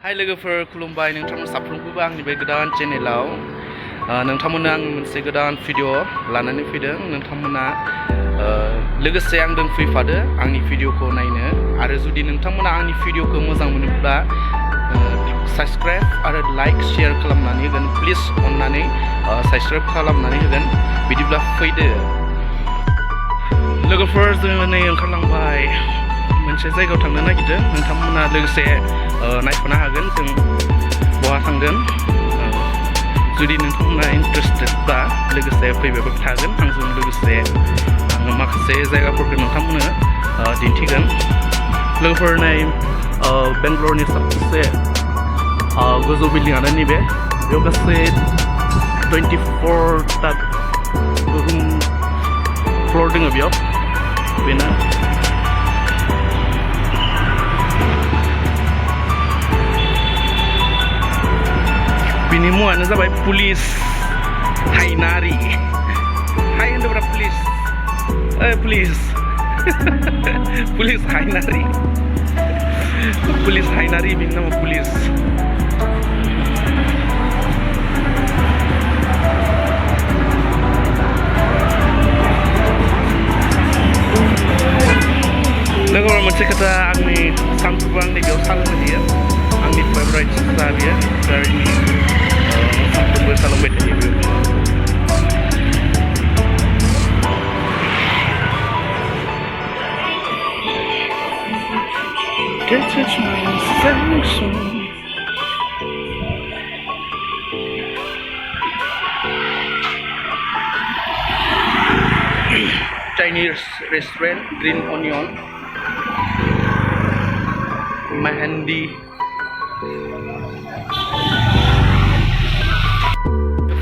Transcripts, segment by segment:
हाय लोगोफोर खुलुमबाय नोंथांमोन साफ्रोमखौबो आंनि बे गोदान चेनेलाव नोंथांमोननो आं मोनसे गोदान भिडिअ लानानै फैदों नोंथांमोना लोगोसे आंजों फैफादो आंनि भिडिअखौ नायनो आरो जुदि नोंथांमोना आंनि भिडिअखौ मोजां मोनोब्ला साबस्क्राइब आरो लाइक शेयार खालामनानै होगोन प्लिज अननानै साबस्क्राइब खालामनानै होगोन बिदिब्ला फैदो लोगोफोर जोङो नै ओंखारलांबाय मोनसे जायगायाव थांनो नागिरदों नोंथांमोना लोगोसे नायफानो हागोन जों बहा थांगोन जुदि नोंथांमोना इन्टारेस्टेडबा लोगोसे फैबाय थागोन आंजों लोगोसे आङो माखासे जायगाफोरखौ नोंथांमोननो दिन्थिगोन लोगोफोर नाय बेंगलरनि सबसे गोजौ बिल्डिंआनो नैबे बेयाव गासै 24टा रुम फ्लर दङ बेयाव बेनो बिनि मुङानो जाबाय पुलिस हायनारि हाय होनदोंब्रा पुलिस पुलिस पुलिस हायनारि बिनि नामा पुलिस लोगोफोर मोनसे खोथा आंनि सानफ्रोमबो आंनि बेयाव सालोंनो होयो आंनि फेभरेट सा बियो गारिनि सानफ्रोमबो सालांबाय थायो बेयाव Chinese restaurant Green Onion Mahandi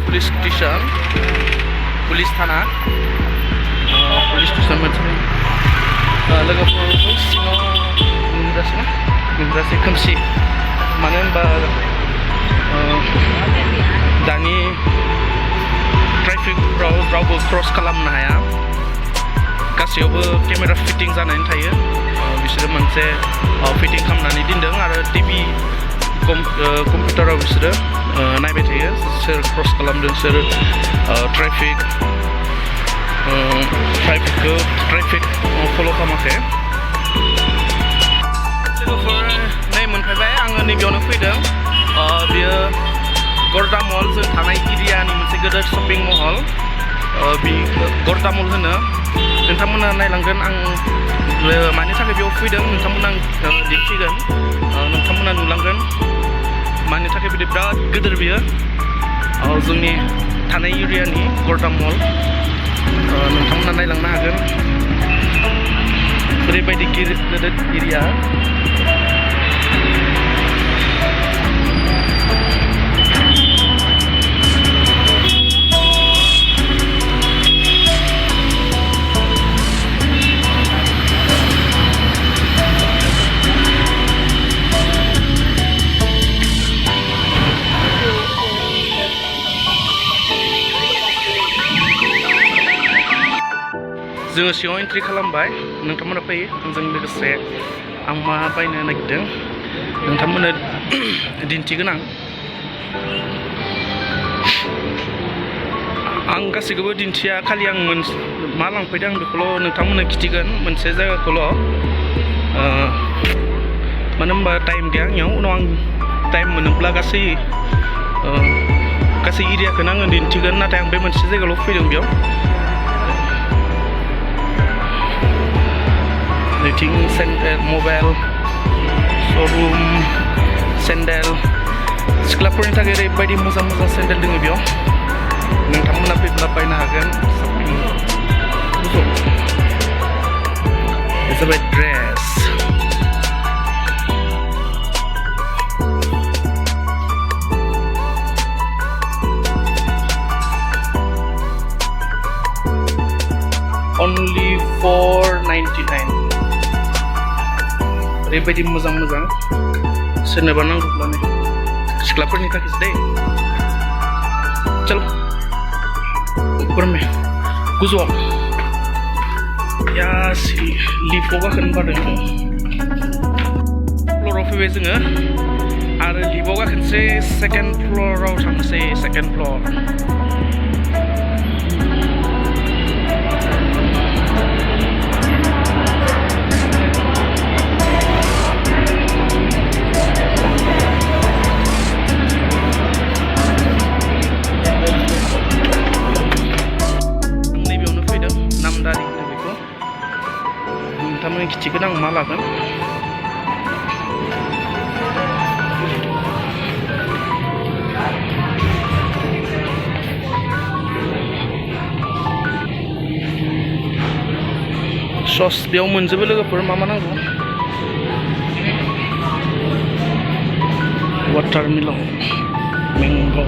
police station police thana police station मोनसे लोगोफोर सिङाव नुग्रासै खोमसि मानो होनबा दानि ट्राफिकफ्राव रावबो क्रस खालामनो हाया गासैयावबो केमेरा फिटिं जानानै थायो बिसोरो मोनसे फिटिं खालामनानै दोनदों आरो टिभि कम्पिउटाराव बिसोरो नायबाय थायो सोर क्रस खालामदों सोर ट्राफिक फल' खालामाखै लोगोफोर नै मोनफैबाय आङो नैबेयावनो फैदों बियो गर्दा मल जों थानाय एरियानि मोनसे गेदेर शपिं महल बे गर्दा मल होनो नोंथांमोना नायलांगोन आं मानि थाखाय बेयाव फैदों नोंथांमोना आं दिन्थिगोन नोंथांमोना नुलांगोन मानि थाखाय बिदि बिराद गिदिर बियो जोंनि थानाय एरियानि गर्दा मल नोंथांमोना नायलांनो हागोन ओरैबायदि गिदिर एरिया जोङो सिङाव एन्ट्रि खालामबाय नोंथांमोना फैयो आंजों लोगोसे आं मा बायनो नागिरदों नोंथांमोननो दिन्थिगोन आं गासैखौबो दिन्थिया खालि आं मा लांफैदों आं बेखौल' नोंथांमोननो खिथिगोन मोनसे जायगाखौल' मानो होनबा टाइम गैया आंनियाव उनाव आं टाइम मोनोब्ला गासै एरियाखौनो आङो दिन्थिगोन नाथाय आं बे मोनसे जायगायावल' फैदों बेयाव नैथिं सेन्डेल मबाइल श'रुम सेन्डेल सिख्लाफोरनि थाखाय ओरैबायदि मोजां मोजां सेन्डेल दङ बेयाव नोंथांमोना फैब्ला बायनो हागोन जाबाय ड्रेस only $4.99 ओरैबायदि मोजां सोरनोबा नांगौब्लानो सिख्लाफोरनि थाखायसो दै चलो ऊपर में गोजौआव लिफ्टआव गाखोनो बादों फ्ल'राव फैबाय जोङो आरो लिभाव गाखोनोसै सेकेन्ड फ्ल'राव थांनोसै सेकेन्ड फ्ल'र नैबेयावनो फैदों नामदारि होनो बेखौ नोंथांमोननि खिथिगोन आं मा लागोन सस बेयाव मोनजोबो लोगोफोर मा नांगौ वाटारमेलन मैंग'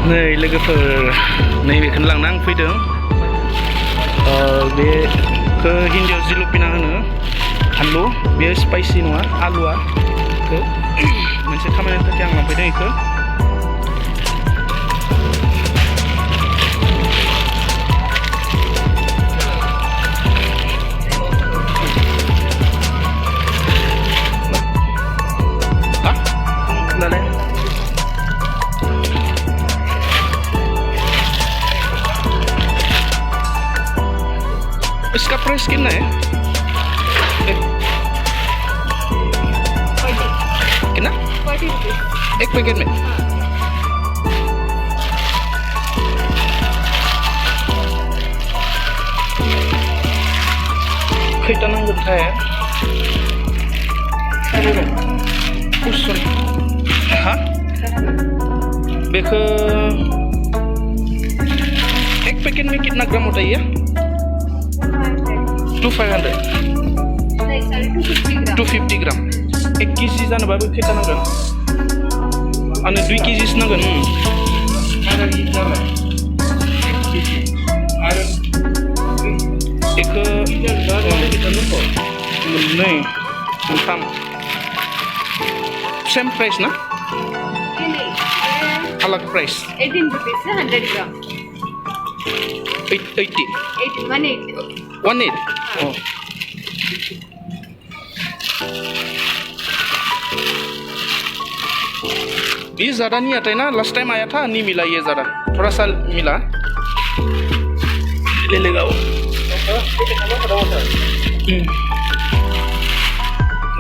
नै लोगोफोर नैबेखौनो लांनो आं फैदों बेखौ हिन्दीयाव जिलुपिना होनो आलु बेयो स्पाइसि नङा आलुआ मोनसे खामानिनि थाखाय आं लांफैदों बेखौ इसका प्राइस कितना है कितना 40 रुपीस एक पैकेट में खैता नांगोनथाय हा बेखौ एक पैकेट में कितना ग्राम होता है ये 500 250 ग्राम 1 केजि जानोबाबो खैता नांगोन आंनो 2 केजिसो नांगोन बेखौ मोननै मोनथाम सेम प्राइस ना अलग प्राइस 18 रुपीस 100 ग्राम 80 18 oh ये ज़्यादा नहीं आता है ना लास्ट टाइम आया था नहीं मिला ये ज़्यादा थोड़ा सा मिला ले लेगा वो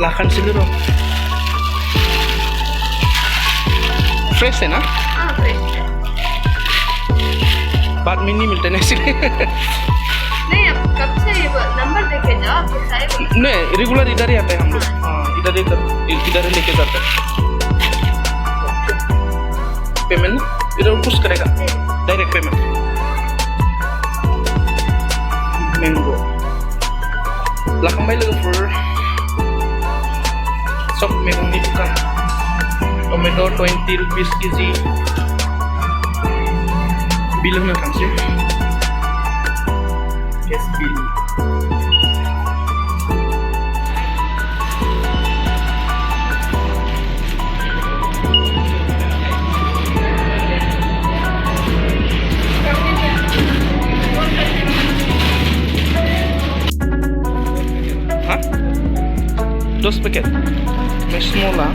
लाखन से ले लो फ्रेश है ना हाँ फ्रेश बाद में नहीं मिलते ना इसलिए नहीं अब कब से ये नंबर देखे जाओ आपके सारे नहीं रेगुलर इधर ही आता है हम लोग हाँ इधर ही लेके जाते हैं पेमेंट ना इधर पुश करेगा डायरेक्ट पेमेंट मैंगो लाखांबाय लोगोफोर सब मैगंनि दुकान टमेट' 20 रुपीस केजि बिल होनो थांसै Yes, bill. Hah? 2 paket. Mais semula.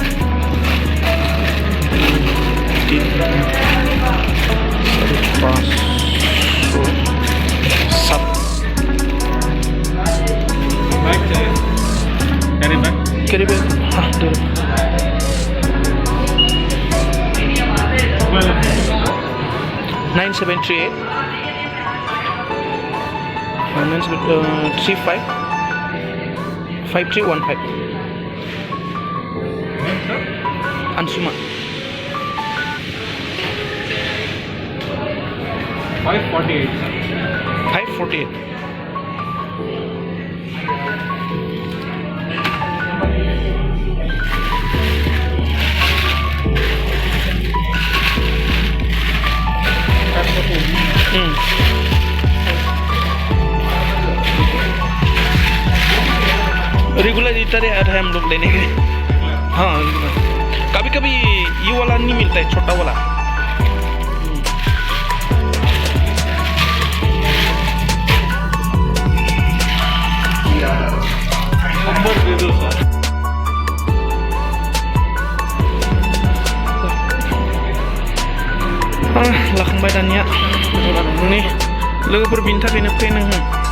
Carry bag. Ah, dulu. 9738 35 5315 Ansuma 548 regular इधर है हम लोग लेने के हाँ कभी कभी ये वाला नहीं मिलता है छोटा वाला जाखांबाय दानिया नुनि लोगोफोर बिनि थाखायनो फैनो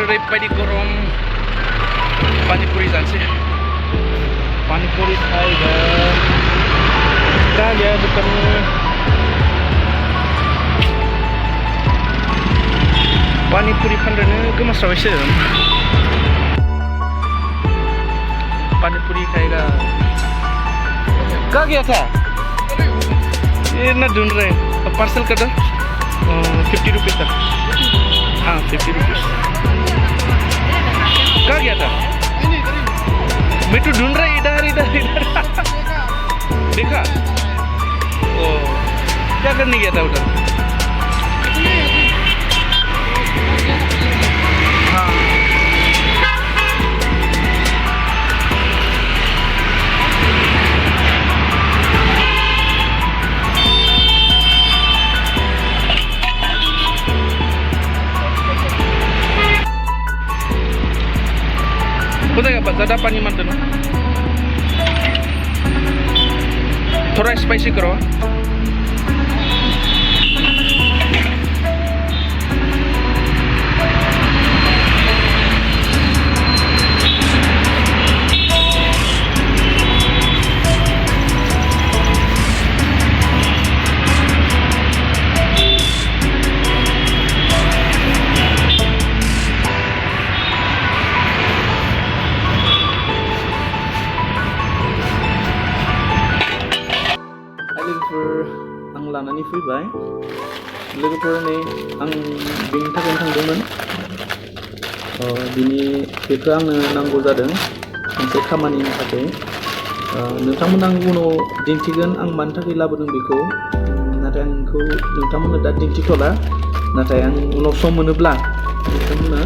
ओरैबायदि गरम पानिपुरि जानोसै पानिपुरि थाइगोन दा गैया दुकान पानिपुरि फानग्रानो गोमास्राबायसो पानिपुरि खाएगा क्या गया था ये ना ढूंढ रहे पार्सल कर दो 50 रुपीज़ का हाँ 50 रुपीज़ कहाँ गया था मैं तो ढूंढ रहा इधर इधर इधर देखा ओ क्या करने गया था उधर हाँ बताएगा बस ज़्यादा पानी मत देना थोड़ा स्पाइसी करो आं लानानै फैबाय लोगोफोर नै आं बेनि थाखायनो थांदोंमोन बेखौ आंनो नांगौ जादों मोनसे खामानिनि थाखाय नोंथांमोन आं उनाव दिन्थिगोन आं मानि थाखाय लाबोदों बेखौ नाथाय आं बेखौ नोंथांमोननो दा दिन्थिथ'ला नाथाय आं उनाव सम मोनोब्ला नोंथांमोननो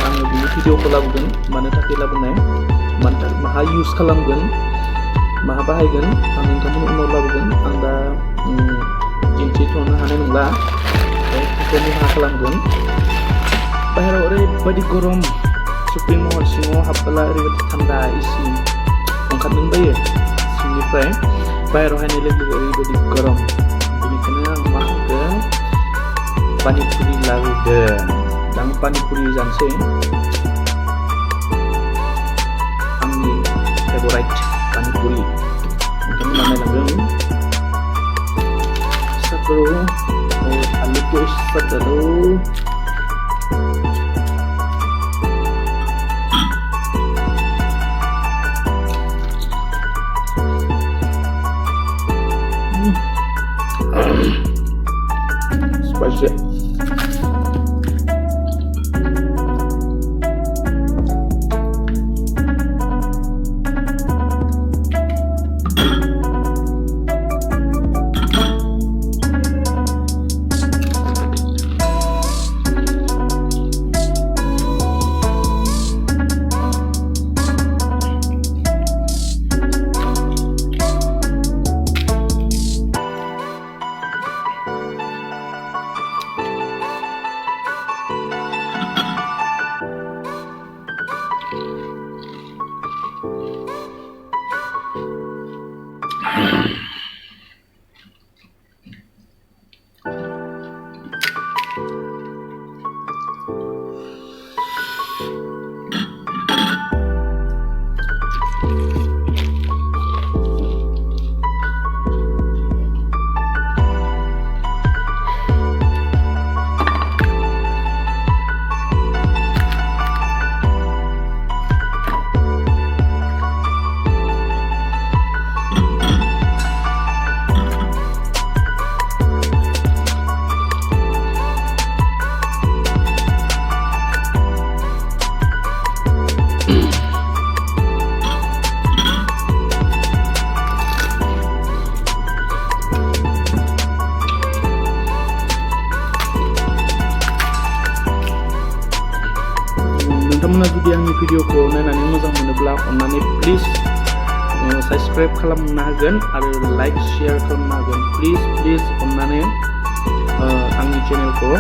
आङो बिनि भिडिअखौ लाबोगोन मानो थाखाय लाबोनाय मानि थाखाय माहा इउज खालामगोन माहा बाहायगोन आं नोंथांमोननो उनाव लाबोगोन आं दा दिन्थिथ'नो हानाय नंला बेखौ मा खालामगोन बाहेराव ओरैबायदि गरम शपिं मल सिङाव हाबबोला ओरैबायदि थान्दा एसि ओंखारनो बायो सिंनिफ्राय बाहेराव हायनाय लोगो लोगो ओरैबायदि गरम बेनिखायनो आं मा होनगोन पानिपुरि लाबोदों दा आं पानिपुरि जानोसै आंनि फेभराइट पानिपुरि नोंथांमोना नायलांदों Terus आलू को स्टफ करो spicy भिडिअखौ नायनानै मोजां मोनोब्ला अन्नानै प्लिज साबस्क्राइब खालामनो हागोन आरो लाइक शेयार खालामनो हागोन प्लिज अन्नानै आंनि चेनेलखौ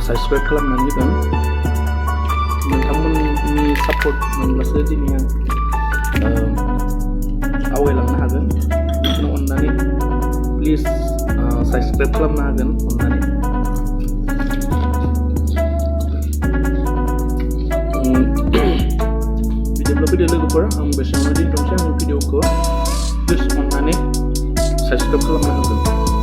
साबस्क्राइब खालामनानै होगोन नोंथांमोननि सापर्ट मोनब्लासो दिनै आं आवगायलांनो हागोन बेखौनो अन्नानै प्लिज साबस्क्राइब खालामनो हागोन अन्नानै बिदिब्ला फैदो लोगोफोर आं बेसेबां दोनथ'नोसै आंनि भिडिअखौ प्लिज अन्नानै साबस्क्राइब खालामनो हागोन